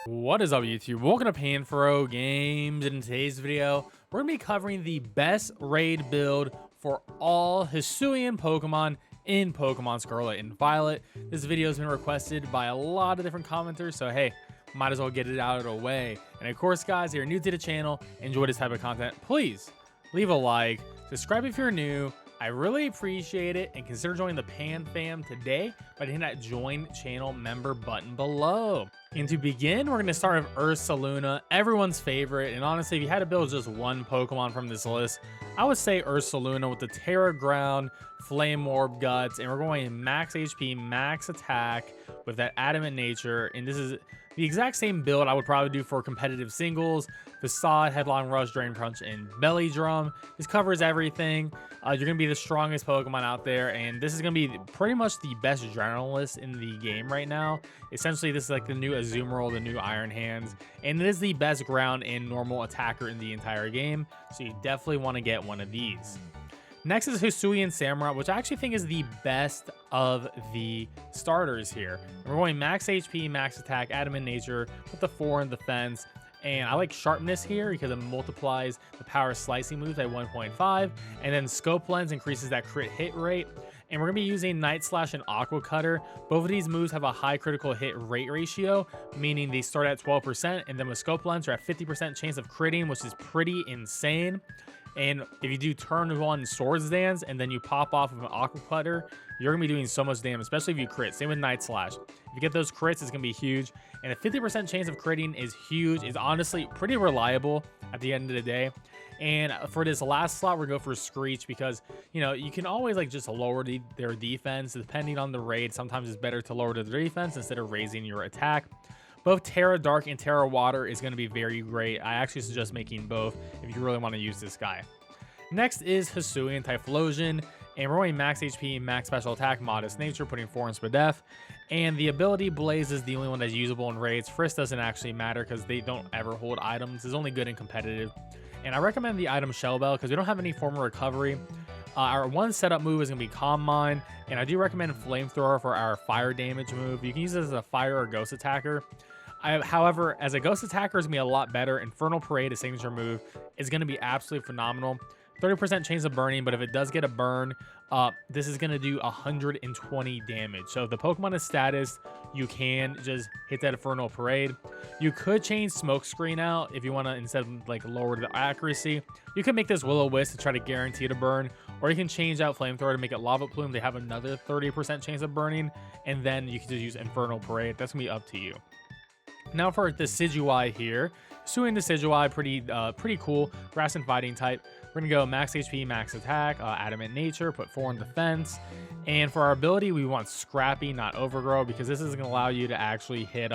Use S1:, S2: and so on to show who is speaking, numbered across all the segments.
S1: What is up, YouTube? Welcome to PanFro Games. In today's video, we're going to be covering the best raid build for all HISUIAN Pokemon in Pokemon Scarlet and Violet. This video has been requested by a lot of different commenters, so hey, might as well get it out of the way. And of course, guys, if you're new to the channel, enjoy this type of content, please leave a like, subscribe if you're new. I really appreciate it, and consider joining the Pan fam today by hitting that join channel member button below. And to begin, we're going to start with Ursaluna, everyone's favorite. And honestly, if you had to build just one Pokemon from this list, I would say Ursaluna with the Terra Ground, Flame Orb Guts, and we're going max HP, max attack with that Adamant Nature. And this is the exact same build I would probably do for competitive singles. Facade, Headlong Rush, Drain Punch, and Belly Drum. This covers everything. You're going to be the strongest Pokemon out there, and this is going to be pretty much the best generalist in the game right now. Essentially, this is like the new Azumarill, the new Iron Hands, and it is the best ground and normal attacker in the entire game, so you definitely want to get one of these. Next is HISUIAN Samurott, which I actually think is the best of the starters here. We're going max HP, max attack, Adamant Nature with the 4 in defense. And I like Sharpness here because it multiplies the power slicing moves by 1.5. And then Scope Lens increases that crit hit rate. And we're going to be using Night Slash and Aqua Cutter. Both of these moves have a high critical hit rate ratio, meaning they start at 12%. And then with Scope Lens, you're at 50% chance of critting, which is pretty insane. And if you do turn 1 Swords Dance and then you pop off of an Aqua Cutter, you're going to be doing so much damage, especially if you crit. Same with Night Slash. If you get those crits, it's going to be huge. And a 50% chance of critting is huge. It's honestly pretty reliable at the end of the day. And for this last slot, we're going to go for Screech because, you know, you can always like just lower their defense depending on the raid. Sometimes it's better to lower their defense instead of raising your attack. Both Terra Dark and Terra Water is going to be very great. I actually suggest making both if you really want to use this guy. Next is HISUIAN Typhlosion, and we're going max HP, max special attack, modest nature, putting 4 in Spadef. And the ability Blaze is the only one that's usable in raids. Frisk doesn't actually matter because they don't ever hold items. It's only good in competitive. And I recommend the item Shell Bell because we don't have any form of recovery. Our one setup move is going to be Calm Mind, and I do recommend Flamethrower for our fire damage move. You can use it as a fire or ghost attacker. However, as a ghost attacker, it's going to be a lot better. Infernal Parade, a signature move, is going to be absolutely phenomenal. 30% chance of burning, but if it does get a burn, this is going to do 120 damage. So if the Pokemon is status, you can just hit that Infernal Parade. You could change Smokescreen out if you want to, instead of like lower the accuracy. You can make this Will-O-Wisp to try to guarantee to burn, or you can change out Flamethrower to make it Lava Plume. They have another 30% chance of burning, and then you can just use Infernal Parade. That's going to be up to you. Now for Decidueye here. HISUIAN Decidueye, pretty cool. Grass and Fighting type. We're going to go max HP, max attack, Adamant Nature, put 4 in defense. And for our ability, we want Scrappy, not Overgrow, because this is going to allow you to actually hit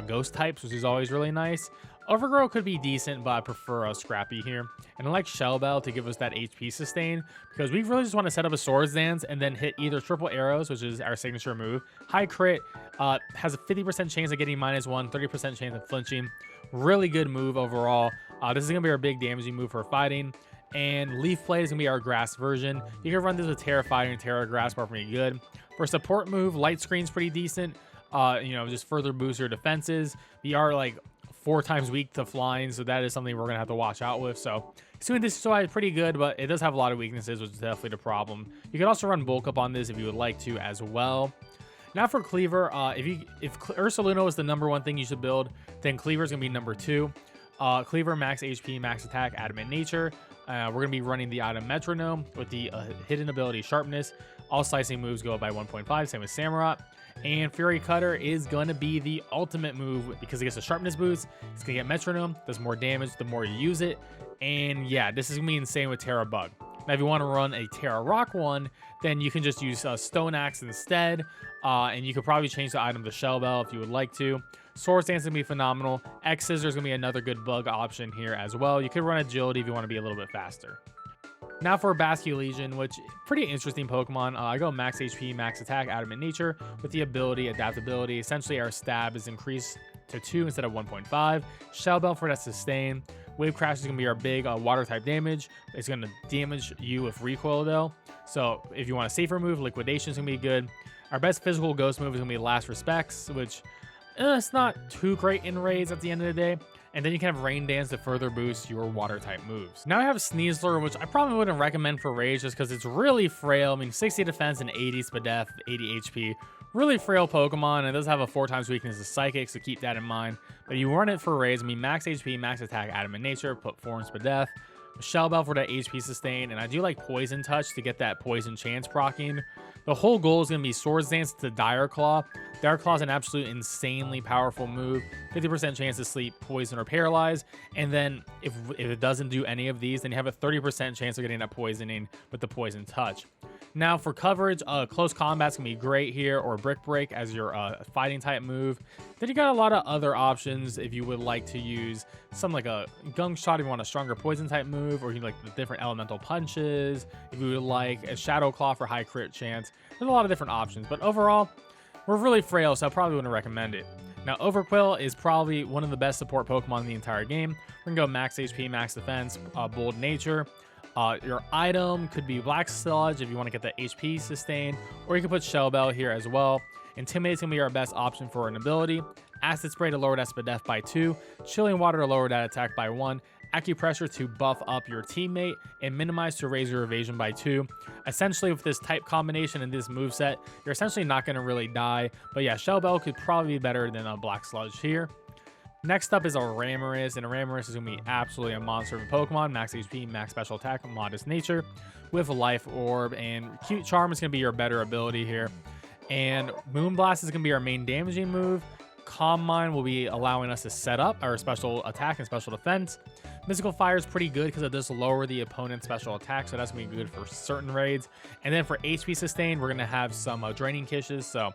S1: ghost types, which is always really nice. Overgrow could be decent, but I prefer Scrappy here. And I like Shell Bell to give us that HP sustain, because we really just want to set up a Swords Dance and then hit either Triple Arrows, which is our signature move. High crit, has a 50% chance of getting -1, 30% chance of flinching. Really good move overall. This is going to be our big damaging move for fighting. And Leaf Blade is going to be our grass version. You can run this with Terra Fire and Terra Grass, but pretty good. For support move, Light Screen's pretty decent. You know, just further boost your defenses. We are like 4 times weak to flying, so that is something we're going to have to watch out with. So HISUIAN Decidueye is pretty good, but it does have a lot of weaknesses, which is definitely the problem. You can also run Bulk Up on this if you would like to as well. Now for Kleavor, if Ursaluna is the #1 thing you should build, then Kleavor is going to be #2. Kleavor, max HP, max attack, Adamant Nature. We're going to be running the item Metronome with the hidden ability Sharpness. All slicing moves go up by 1.5, same as Samurott. And Fury Cutter is going to be the ultimate move because it gets a Sharpness boost. It's going to get Metronome, does more damage the more you use it. And yeah, this is going to be insane with Terra Bug. Now, if you want to run a Terra Rock one, then you can just use Stone Axe instead. And you could probably change the item to Shell Bell if you would like to. Swords Dance is going to be phenomenal. X Scissors is going to be another good bug option here as well. You could run Agility if you want to be a little bit faster. Now for Basculegion, which pretty interesting Pokemon. I go max HP, max attack, Adamant Nature with the ability Adaptability. Essentially, our stab is increased to 2 instead of 1.5. Shell Bell for that sustain. Wave Crash is going to be our big water type damage. It's going to damage you with recoil though. So if you want a safer move, Liquidation is going to be good. Our best physical ghost move is going to be Last Respects, which It's not too great in raids at the end of the day. And then you can have Rain Dance to further boost your water type moves. Now I have Sneasler, which I probably wouldn't recommend for raids just because it's really frail. I mean, 60 defense and 80 Spadef, 80 HP. Really frail Pokemon, and it does have a 4x weakness to Psychic, so keep that in mind. But you run it for raids, I mean, max HP, max attack, Adamant Nature, put 4 in Spadef. Shell Bell for that HP sustain, and I do like Poison Touch to get that Poison Chance proccing. The whole goal is going to be Swords Dance to Dire Claw. Dire Claw is an absolute insanely powerful move. 50% chance to sleep, poison, or paralyze. And then if it doesn't do any of these, then you have a 30% chance of getting that poisoning with the Poison Touch. Now for coverage, Close Combat's going to be great here, or Brick Break as your fighting type move. Then you got a lot of other options if you would like to use something like a Gunk Shot if you want a stronger poison type move, or you like the different elemental punches. If you would like a Shadow Claw for high crit chance, there's a lot of different options. But overall, we're really frail, so I probably wouldn't recommend it. Now, Overqwil is probably one of the best support Pokemon in the entire game. We're gonna go max HP, max defense, bold nature. Your item could be Black Sludge if you want to get the HP sustain, or you can put Shell Bell here as well. Intimidate's gonna be our best option for an ability. Acid Spray to lower that Spadef by 2, Chilling Water to lower that attack by 1, Acupressure to buff up your teammate, and Minimize to raise your evasion by 2. Essentially, with this type combination and this moveset, you're essentially not going to really die. But yeah, Shell Bell could probably be better than a Black Sludge here. Next up is a Ramorous, and a Ramorous is going to be absolutely a monster of a Pokemon. Max HP, max special attack, modest nature, with a Life Orb, and Cute Charm is going to be your better ability here. And Moonblast is going to be our main damaging move. Calm Mind will be allowing us to set up our special attack and special defense. Mystical Fire is pretty good because it does lower the opponent's special attack, so that's going to be good for certain raids. And then for HP sustain, we're going to have some Draining Kisses. So,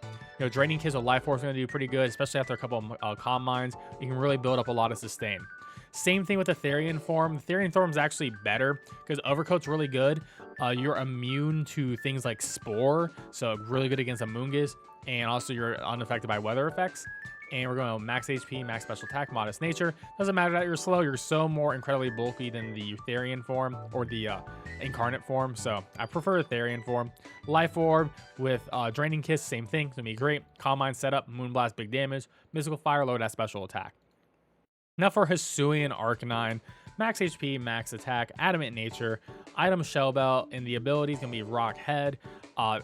S1: Draining Kiss with Life Force is going to do pretty good, especially after a couple of Calm Minds. You can really build up a lot of sustain. Same thing with the Therian form. The Therian form is actually better because Overcoat's really good. You're immune to things like Spore, so really good against Amoonguss, and also you're unaffected by weather effects. And we're going to max HP, max special attack, modest nature. Doesn't matter that you're slow, you're so more incredibly bulky than the Therian form or the incarnate form. So I prefer the Therian form. Life Orb with Draining Kiss, same thing. It's going to be great. Calm Mind setup, Moonblast, big damage. Mystical Fire, lower that special attack. Now for Hisuian Arcanine, max HP, max attack, Adamant Nature, item Shell Bell, and the ability is going to be Rock Head.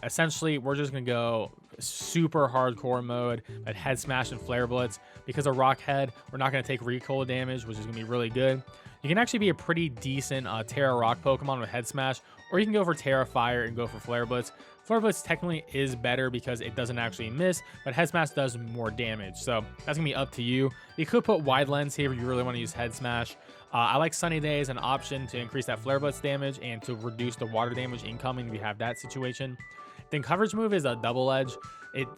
S1: Essentially, we're just going to go super hardcore mode at Head Smash and Flare Blitz. Because of Rock Head, we're not going to take recoil damage, which is going to be really good. You can actually be a pretty decent Terra Rock Pokemon with Head Smash, or you can go for Terra Fire and go for Flare Blitz. Flare Blitz technically is better because it doesn't actually miss, but Head Smash does more damage, so that's going to be up to you. You could put Wide Lens here if you really want to use Head Smash. I like Sunny Day as an option to increase that Flare Blitz damage and to reduce the water damage incoming if you have that situation. Then coverage move is a Double Edge.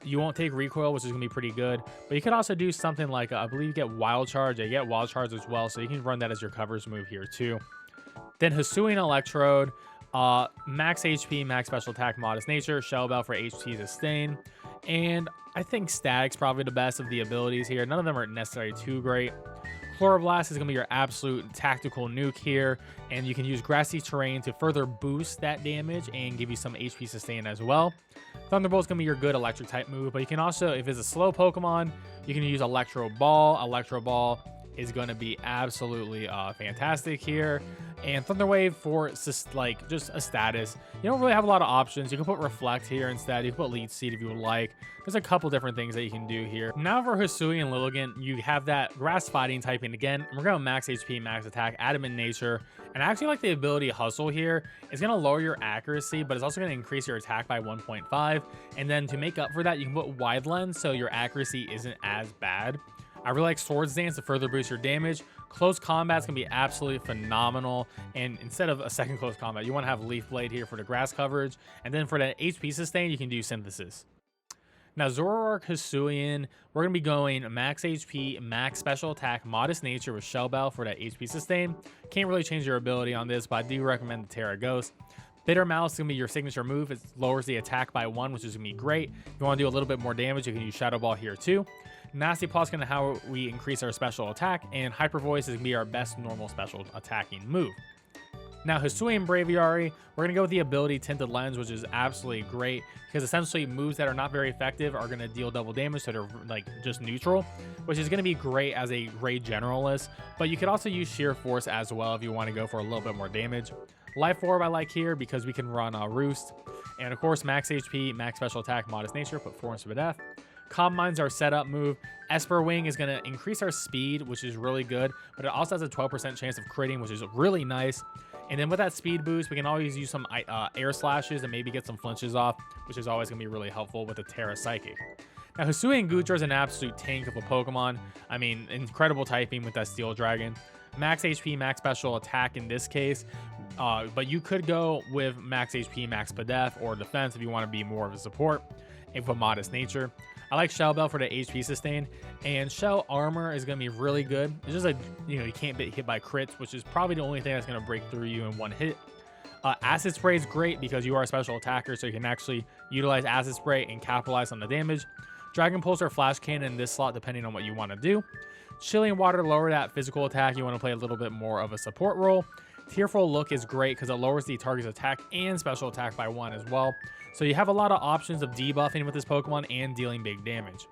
S1: You won't take recoil, which is going to be pretty good. But you could also do something like, I believe you get Wild Charge. You get Wild Charge as well, so you can run that as your coverage move here too. Then Hisuian Electrode. Max HP, max special attack, modest nature, Shell Bell for HP sustain. And I think Static's probably the best of the abilities here. None of them are necessarily too great. Chloroblast is going to be your absolute tactical nuke here, and you can use grassy terrain to further boost that damage and give you some HP sustain as well. Thunderbolt is going to be your good electric type move, but you can also, if it's a slow Pokemon, you can use Electro Ball. Electro Ball is going to be absolutely fantastic here. And Thunder Wave for just a status. You don't really have a lot of options. You can put Reflect here instead. You can put Leech Seed if you would like. There's a couple different things that you can do here. Now for Hisuian Lilligant, you have that grass fighting typing again. We're going max HP, max attack, Adamant Nature. And I actually like the ability Hustle here. It's going to lower your accuracy, but it's also going to increase your attack by 1.5. And then to make up for that, you can put Wide Lens so your accuracy isn't as bad. I really like Swords Dance to further boost your damage. Close Combat's going to be absolutely phenomenal. And instead of a second Close Combat, you want to have Leaf Blade here for the grass coverage. And then for that HP sustain, you can do Synthesis. Now, Zoroark Hisuian, we're going to be going max HP, max special attack, modest nature with Shell Bell for that HP sustain. Can't really change your ability on this, but I do recommend the Terra Ghost. Bitter Malice is going to be your signature move. It lowers the attack by 1, which is going to be great. If you want to do a little bit more damage, you can use Shadow Ball here too. Nasty Paw is going to how we increase our special attack, and Hyper Voice is going to be our best normal special attacking move. Now, Hisuian Braviary, we're going to go with the ability Tinted Lens, which is absolutely great because essentially moves that are not very effective are going to deal double damage that are like just neutral, which is going to be great as a raid generalist. But you could also use Sheer Force as well if you want to go for a little bit more damage. Life Orb I like here because we can run Roost. And of course, max HP, max special attack, modest nature, put 4 into death. Calm Mind's our setup move. Esper Wing is going to increase our speed, which is really good, but it also has a 12% chance of critting, which is really nice. And then with that speed boost, we can always use some air slashes and maybe get some flinches off, which is always going to be really helpful with the Terra Psychic. Now, Hisuian Goodra is an absolute tank of a Pokemon. I mean, incredible typing with that Steel Dragon. Max HP, max special attack in this case. But you could go with max HP, max Padef, or defense if you want to be more of a support with a modest nature. I like Shell Bell for the HP sustain, and Shell Armor is going to be really good. It's just like, you know, you can't get hit by crits, which is probably the only thing that's going to break through you in one hit. Acid Spray is great because you are a special attacker, so you can actually utilize Acid Spray and capitalize on the damage. Dragon Pulse or Flash Cannon in this slot, depending on what you want to do. Chilling Water, lower that physical attack. You want to play a little bit more of a support role. Tearful Look is great because it lowers the target's attack and special attack by 1 as well. So you have a lot of options of debuffing with this Pokemon and dealing big damage.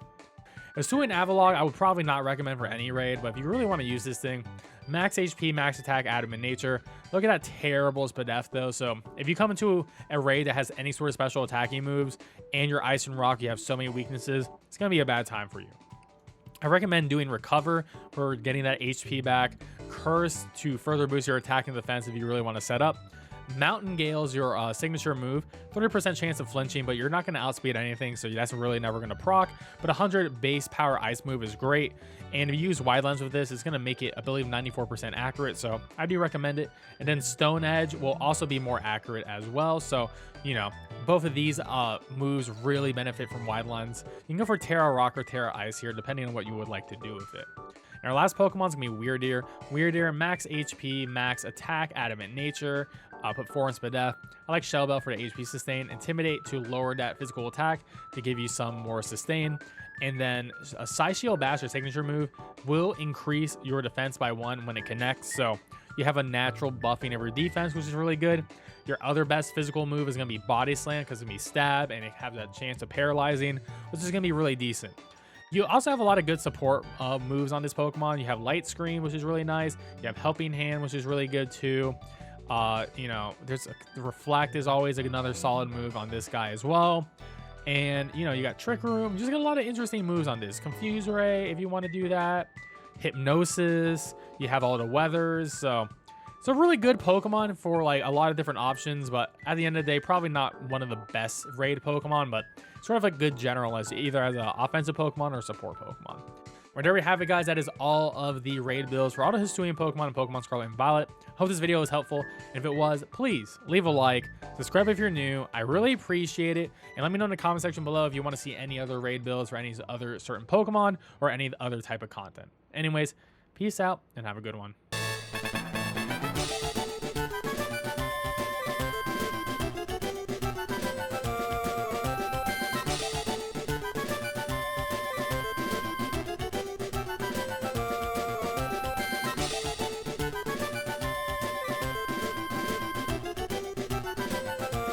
S1: Hisuian Avalugg, I would probably not recommend for any raid, but if you really want to use this thing, max HP, max attack, Adamant Nature. Look at that terrible Spadef though. So if you come into a raid that has any sort of special attacking moves and your Ice and Rock, you have so many weaknesses, it's going to be a bad time for you. I recommend doing Recover for getting that HP back. Curse to further boost your attack and defense if you really want to set up. Mountain Gale is your signature move. 30% chance of flinching, but you're not going to outspeed anything, so that's really never going to proc. But 100 base power ice move is great. And if you use Wide Lens with this, it's going to make it, I believe, 94% accurate. So I do recommend it. And then Stone Edge will also be more accurate as well. So, you know, both of these moves really benefit from Wide Lens. You can go for Terra Rock or Terra Ice here, depending on what you would like to do with it. And our last Pokemon is going to be Wyrdeer. Wyrdeer, max HP, max attack, Adamant Nature. Put 4 in Spadef. I like Shell Bell for the HP sustain. Intimidate to lower that physical attack to give you some more sustain. And then a Psyshield Bash, or signature move, will increase your defense by 1 when it connects. So you have a natural buffing of your defense, which is really good. Your other best physical move is going to be Body Slam because it's going to be stab and it has that chance of paralyzing, which is going to be really decent. You also have a lot of good support moves on this Pokemon. You have Light Screen, which is really nice. You have Helping Hand, which is really good too. You know, Reflect is always another solid move on this guy as well. And, you know, you got Trick Room. You just got a lot of interesting moves on this. Confuse Ray, if you want to do that. Hypnosis. You have all the weathers. So it's a really good Pokemon for, like, a lot of different options. But at the end of the day, probably not one of the best raid Pokemon. But sort of a good generalist, either as an offensive Pokemon or support Pokemon. Well, there we have it, guys. That is all of the raid builds for all the Hisuian Pokemon and Pokemon Scarlet and Violet. Hope this video was helpful. And if it was, please leave a like, subscribe if you're new. I really appreciate it. And let me know in the comment section below if you want to see any other raid builds for any other certain Pokemon or any other type of content. Anyways, peace out and have a good one.